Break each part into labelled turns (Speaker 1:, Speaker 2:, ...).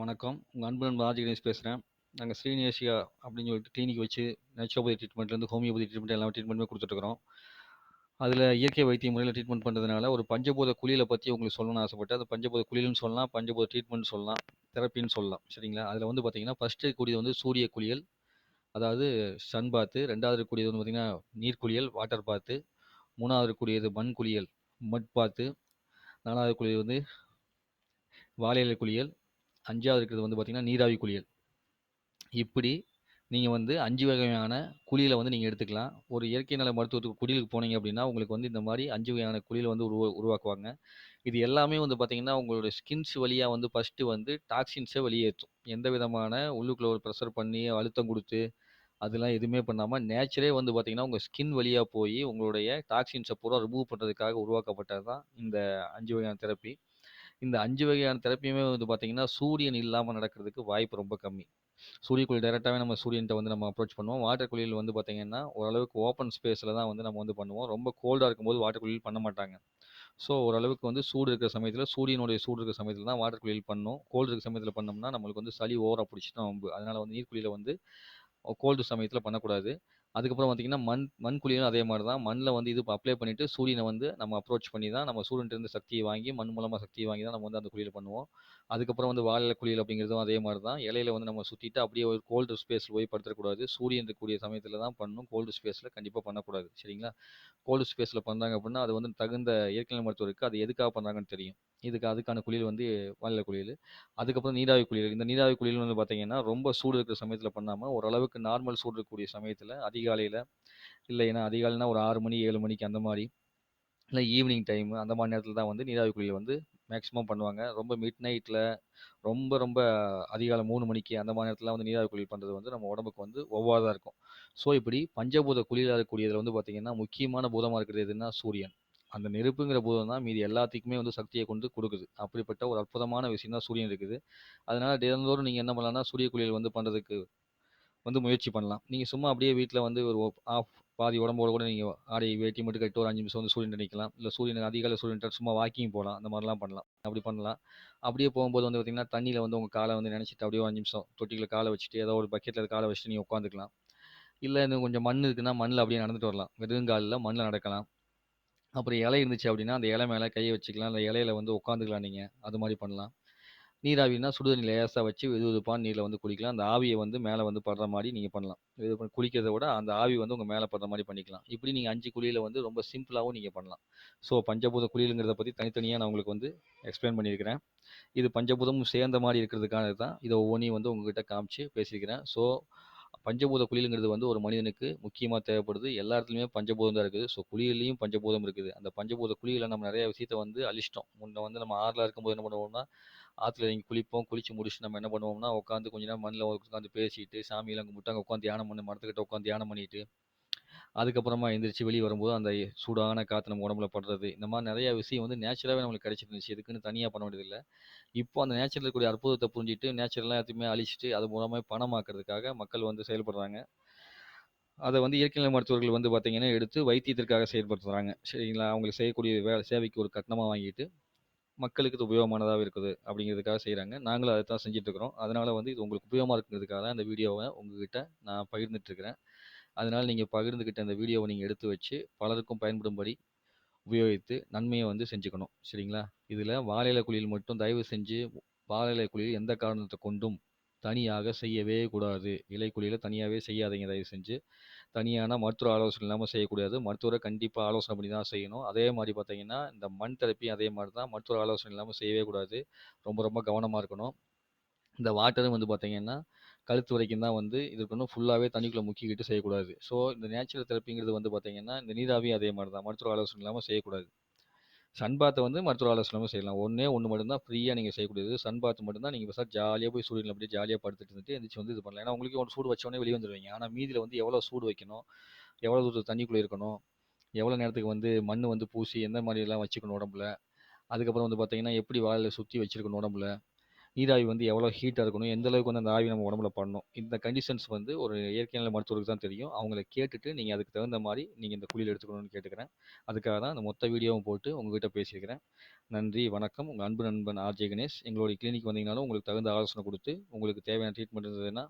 Speaker 1: வணக்கம். உங்க அன்பு நண்பன் ஆர்ஜி கணேஷ் பேசுறேன். நாங்க ஸ்ரீனேசியா அப்படின்னு சொல்லிட்டு கிளினிக் வச்சு நேச்சுரோபதி ட்ரீட்மெண்ட்லேருந்து ஹோமியோபதி ட்ரீட்மெண்ட் எல்லா ட்ரீட்மெண்ட்டுமே குடுத்துட்டுருக்குறோம். அதில இயற்கை வைத்திய முறையில ட்ரீட்மெண்ட் பண்றதுனால, ஒரு பஞ்சபூத குளியல பத்தி உங்களுக்கு சொல்லணும்னு ஆசைப்பட்டேன். அது பஞ்சபூத குளியல்னு சொல்லலாம், பஞ்சபூத ட்ரீட்மெண்ட்னு சொல்லலாம், தெரப்பின்னு சொல்லலாம். சரிங்களா? அதில வந்து பார்த்தீங்கன்னா, ஃபர்ஸ்ட்டு இருக்கக்கூடியது வந்து சூரிய குளியல், அதாவது சன் பாத்து. 2வது இருக்கக்கூடியது வந்து பார்த்தீங்கன்னா, நீர் குளியல், வாட்டர் பாத்து. 3வது இருக்கக்கூடியது மண் குளியல், மட் பாத்து. 4வது இருக்கக்கூடியது வந்து வாழை இலை குளியல். 5வது இருக்கிறது வந்து பார்த்தீங்கன்னா, நீராவி குளியல். இப்படி நீங்க வந்து 5 வகையான குளியல வந்து நீங்க எடுத்துக்கலாம். ஒரு இயற்கை நல மருத்துவத்துக்கு குளியலுக்கு போனீங்க அப்படின்னா, உங்களுக்கு வந்து இந்த மாரி 5 வகையான குளியல வந்து உருவாக்குவாங்க. இது எல்லாமே வந்து பார்த்தீங்கன்னா, உங்களோட ஸ்கின்ஸ் வழியா வந்து ஃபர்ஸ்ட்டு வந்து டாக்ஸின்ஸ வெளியேற்றும். எந்த விதமான உள்ளுக்குள்ள ஒரு பிரஷர் பண்ணி, அழுத்தம் குடுத்து, அதெல்லாம் எதுவுமே பண்ணாம, நேச்சரே வந்து பார்த்தீங்கன்னா, உங்க ஸ்கின் வழியா போயி, உங்களுடைய டாக்ஸின்ஸ பூரா ரிமூவ் பண்றதுக்காக உருவாக்கப்பட்டது தான் இந்த 5 வகையான தெரப்பி. இந்த 5 வகையான தெரப்பியுமே வந்து பார்த்தீங்கன்னா, சூரியன் இல்லாம நடக்கிறதுக்கு வாய்ப்பு ரொம்ப கம்மி. சூரிய குளியல் டைரக்டாவே நம்ம சூரியன்ட்ட வந்து நம்ம அப்ரோச் பண்ணுவோம். வாட்டர் குளியல் வந்து பார்த்தீங்கன்னா, ஓரளவுக்கு ஓப்பன் ஸ்பேஸ்ல தான் வந்து நம்ம வந்து பண்ணுவோம். ரொம்ப கோல்டா இருக்கும்போது வாட்டர் குளியல் பண்ண மாட்டாங்க. ஸோ ஓரளவுக்கு வந்து சூடு இருக்கிற சமயத்தில, சூரியனுடைய சூடு இருக்கிற சமயத்தில தான் வாட்டர் குளியல் பண்ணணும். கோல்டு இருக்கிற சமயத்தில பண்ணோம்னா, நம்மளுக்கு வந்து சளி ஓவரா புடிச்சுச்சுனா வம்பு. அதனால வந்து நீர் குளியல வந்து கோல்டு சமயத்தில பண்ணக்கூடாது. அதுக்கப்புறம் பார்த்தீங்கன்னா, மண் மண் குளியலும் அதே மாரி தான். மண்ல வந்து இது அப்ளை பண்ணிட்டு, சூரியன வந்து நம்ம அப்ரோச் பண்ணி தான் நம்ம சூரியன்ட்டருந்து சக்திய வாங்கி, மண் மூலமா சக்திய வாங்கி தான் நம்ம வந்து அந்த குளியல பண்ணுவோம். அதுக்கப்புறம் வந்து வாழ இலை குளியல் அப்படிங்கிறதும் அதே மாரி தான். இலையில வந்து நம்ம சுத்திட்டு அப்படியே ஒரு கோல்டு ஸ்பேஸ்ல போய் படுத்துறக்கூடாது. சூரியன் இருக்கக்கூடிய சமயத்தில தான் பண்ணணும். கோல்டு ஸ்பேஸ்ல கண்டிப்பா பண்ணக்கூடாது. சரிங்களா? கோல்டு ஸ்பேஸ்ல பண்றாங்க அப்படின்னா, அது வந்து தகுந்த இயற்கை மருத்துவருக்கு அது எதுக்காக பண்றாங்கன்னு தெரியும். அதுக்கான குளியல் வந்து வாழை குளியல். அதுக்கப்புறம் நீராவி குளியல். இந்த நீராவி குளியல் வந்து பார்த்தீங்கன்னா, ரொம்ப சூடு இருக்கிற சமயத்தில பண்ணாம, ஓரளவுக்கு நார்மல் சூடு இருக்கக்கூடிய சமயத்தில அதிகாலையில, இல்லைன்னா அதிகாலைனா ஒரு 6 மணி, 7 மணிக்கு அந்த மாரி, இல்ல ஈவினிங் டைம் அந்த மாரி நேரத்தில தான் வந்து நீராவி குளியல் வந்து மேக்ஸிமம் பண்ணுவாங்க. ரொம்ப மிட் நைட்ல ரொம்ப ரொம்ப அதிகாலை 3 மணிக்கு அந்த மாரி நேரத்திலலாம் வந்து நீராவி குளியல் பண்றது வந்து நம்ம உடம்புக்கு வந்து ஒவ்வாதா இருக்கும். ஸோ, இப்படி பஞ்சபூத குளியலா இருக்கக்கூடியதுல வந்து பார்த்தீங்கன்னா, முக்கியமான பூதமா இருக்கிறது எதுன்னா சூரியன். அந்த நெருப்புங்கிற பூதம் தான் மீதி எல்லாத்துக்குமே வந்து சக்திய கொண்டு குடுக்குது. அப்படிப்பட்ட ஒரு அற்புதமான விஷயம் தான் சூரியன் இருக்குது. அதனால தினந்தோறும் நீங்க என்ன பண்ணலாம்னா, சூரிய குளியல் வந்து பண்றதுக்கு வந்து முயற்சி பண்ணலாம். நீங்க சும்மா அப்படியே வீட்ல வந்து ஒரு ஆஃப் பாதி உடம்போட கூட நீங்க ஆடை, வேட்டி மட்டும் கட்டிட்டு ஒரு 5 நிமிஷம் வந்து சூரியன்ட்ட நிக்கலாம். இல்ல சூரியன் அதிகாலை சூரியன்ட்ட சும்மா வாக்கிங் போலாம். அந்த மாரிலாம் பண்ணலாம். அப்படி பண்ணலாம். அப்படியே போகும்போது வந்து பார்த்தீங்கன்னா, தண்ணீல வந்து உங்க கால வந்து நனைச்சிட்டு அப்படியே ஒரு 5 நிமிஷம் தொட்டிக்குள்ள கால வச்சுட்டு, ஏதோ ஒரு பக்கெட்ல கால வச்சுட்டு நீங்க உட்காந்துக்கலாம். இல்ல இன்னும் கொஞ்சம் மண் இருக்குன்னா, மண்ல அப்படியே நடந்துட்டு வரலாம். வெறுங்கால்ல மண்ல நடக்கலாம். அப்புறம் இலை இருந்துச்சு அப்படின்னா, அந்த இலை மேல கைய வச்சுக்கலாம். அந்த இலையில வந்து உட்காந்துக்கலாம் நீங்க. அது மாரி பண்ணலாம். நீராவின்னா சுடுதண்ணி லேசா வச்சு வெதுவெதுப்பான நீர்ல வந்து குளிக்கலாம். அந்த ஆவிய வந்து மேல வந்து படுற மாரி நீங்க பண்ணலாம். இது குளிக்கிறத விட அந்த ஆவி வந்து உங்க மேல படுற மாரி பண்ணிக்கலாம். இப்படி நீங்க 5 குளியல வந்து ரொம்ப சிம்பிளாவும் நீங்க பண்ணலாம். ஸோ பஞ்சபூத குளியல்ங்கிறத பத்தி தனித்தனியா நான் உங்களுக்கு வந்து எக்ஸ்பிளைன் பண்ணியிருக்கிறேன். இது பஞ்சபூதமும் சேர்ந்த மாரி இருக்கிறதுக்காக தான் இத ஒவ்வொன்னையும் வந்து உங்ககிட்ட காமிச்சு பேசியிருக்கிறேன். ஸோ பஞ்சபூத குளியல்ங்கிறது வந்து ஒரு மனிதனுக்கு முக்கியமா தேவைப்படுது. எல்லா இடத்துலயுமே பஞ்சபூதம் தான் இருக்குது. ஸோ குளியல்லயும் பஞ்சபூதம் இருக்குது. அந்த பஞ்சபூத குளியல்ல நம்ம நெறைய விஷயத்த வந்து அழிச்சிட்டோம். முன்ன வந்து நம்ம ஆறுல இருக்கும்போது என்ன பண்ணுவோம்னா, ஆத்துல இறங்கி குளிப்போம். குளிச்சு முடிச்சுட்டு நம்ம என்ன பண்ணுவோம்னா, உட்காந்து கொஞ்ச நேரம் மண்ணுல உட்காந்து பேசிட்டு, சாமியெல்லாம் கும்பிட்டு, அங்க உட்காந்து தியானம் பண்ணி மரத்துக்கிட்ட உட்காந்து தியானம் பண்ணிட்டு, அதுக்கப்புறமா எந்திரிச்சு வெளிய வரும்போது அந்த சூடான காத்து நம்ம உடம்புல படுறது. இந்த மாரி நெறைய விஷயம் வந்து நேச்சுரலாவே நம்மளுக்கு கிடைச்சிட்டு இருந்துச்சு. இதுக்குன்னு தனியா பண்ண வேண்டியதில்ல. இப்போ அந்த நேச்சர்ல இருக்கக்கூடிய அற்புதத்த புரிஞ்சுட்டு, நேச்சர்லாம் எல்லாத்தையுமே அழிச்சுட்டு, அது மூலமா பணமாக்குறதுக்காக மக்கள் வந்து செயல்படுறாங்க. அத வந்து இயற்கை மருத்துவர்கள் வந்து பார்த்தீங்கன்னா, எடுத்து வைத்தியத்திற்காக செயல்படுத்துறாங்க. சரிங்களா? அவங்களுக்கு செய்யக்கூடிய சேவைக்கு ஒரு கட்டணமா வாங்கிட்டு, மக்களுக்கு இது உபயோகமானதாவே இருக்குது அப்படிங்கிறதுக்காக செய்றாங்க. நாங்களும் அதத்தான் செஞ்சுட்டு இருக்கிறோம். அதனால வந்து இது உங்களுக்கு உபயோகமா இருக்குங்கிறதுக்காக தான் இந்த வீடியோவ உங்ககிட்ட நான் பகிர்ந்துட்டு இருக்கிறேன். அதனால நீங்க பகிர்ந்துகிட்ட இந்த வீடியோவ நீங்க எடுத்து வச்சு, பலருக்கும் பயன்படும்படி உபயோகித்து நன்மைய வந்து செஞ்சுக்கணும். சரிங்களா? இதுல வாழை இலை குளியல் மட்டும் தயவு செஞ்சு வாழை இலை குளியல் எந்த காரணத்த கொண்டும் தனியாக செய்யவே கூடாது. இலை குளியல தனியாவே செய்யாதீங்க தயவு செஞ்சு. தனியான மருத்துவ ஆலோசனை இல்லாம செய்யக்கூடாது. மருத்துவர கண்டிப்பா ஆலோசனை பண்ணி தான் செய்யணும். அதே மாரி பார்த்தீங்கன்னா, இந்த மண் தெரப்பியும் அதே மாரி தான். மருத்துவ ஆலோசனை இல்லாம செய்யவே கூடாது. ரொம்ப ரொம்ப கவனமா இருக்கணும். இந்த வாட்டரும் வந்து பார்த்தீங்கன்னா, கழுத்து வரைக்கும் தான் வந்து இது இருக்கணும். ஃபுல்லாவே தண்ணிக்குள்ள முக்கிக்கிட்டு செய்யக்கூடாது. ஸோ, இந்த நேச்சுரல் தெரப்பிங்கிறது வந்து பார்த்தீங்கன்னா, இந்த நீராவியும் அதே மாரி தான். மருத்துவ ஆலோசனை இல்லாம செய்யக்கூடாது. சன் பாத்த வந்து மருத்துவ ஆலோசனை இல்லாம செய்யலாம். ஒண்ணே ஒண்ணு மட்டும் தான் ஃப்ரீயா நீங்க செய்யக்கூடியது. சன் பாத் மட்டும் தான் நீங்க பெசாட்டு ஜாலியா போய் சூரியன்ல அப்படியே ஜாலியா படுத்துட்டு இருந்துட்டு எந்திரிச்சு வந்து இது பண்ணலாம். ஏன்னா, உங்களுக்கே ஒரு சூடு வச்ச உடனே வெளிய வந்துருவீங்க. ஆனா, மீதில வந்து எவ்வளோ சூடு வைக்கணும்? எவ்வளோ தூரம் தண்ணிக்குள்ள இருக்கணும்? எவ்வளோ நேரத்துக்கு வந்து மண்ணு வந்து பூசி எந்த மாரிலாம் வச்சுக்கணும் உடம்புல? அதுக்கப்புறம் வந்து பார்த்தீங்கன்னா, எப்படி வாழையில சுத்தி வச்சிருக்கணும் உடம்புல? நீராவி வந்து எவ்வளோ ஹீட்டாக இருக்கணும், எந்த அளவுக்கு வந்து அந்த ஆவி நம்ம உடம்புல படணும். இந்த கண்டிஷன்ஸ் வந்து ஒரு இயற்கை நல மருத்துவருக்கு தான் தெரியும். அவங்கள கேட்டுட்டு நீங்கள் அதுக்கு தகுந்த மாதிரி நீங்கள் இந்த குளியல் எடுத்துக்கணும்னு கேட்டுக்கிறேன். அதுக்காக தான் அந்த மொத்த வீடியோவும் போட்டு உங்ககிட்ட பேசியிருக்கிறேன். நன்றி, வணக்கம். உங்கள் அன்பு நண்பன் ஆர்ஜே கணேஷ். எங்களுடைய கிளினிக் வந்தீங்கனாலும் உங்களுக்கு தகுந்த ஆலோசனை கொடுத்து, உங்களுக்கு தேவையான ட்ரீட்மெண்ட் இருந்ததுன்னா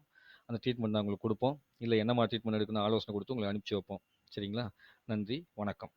Speaker 1: அந்த ட்ரீட்மெண்ட் நான் உங்களுக்கு கொடுப்போம். இல்லை என்ன மாதிரி ட்ரீட்மெண்ட் எடுக்கணும்னு ஆலோசனை கொடுத்து உங்களை அனுப்பிச்சி வைப்போம். சரிங்களா? நன்றி, வணக்கம்.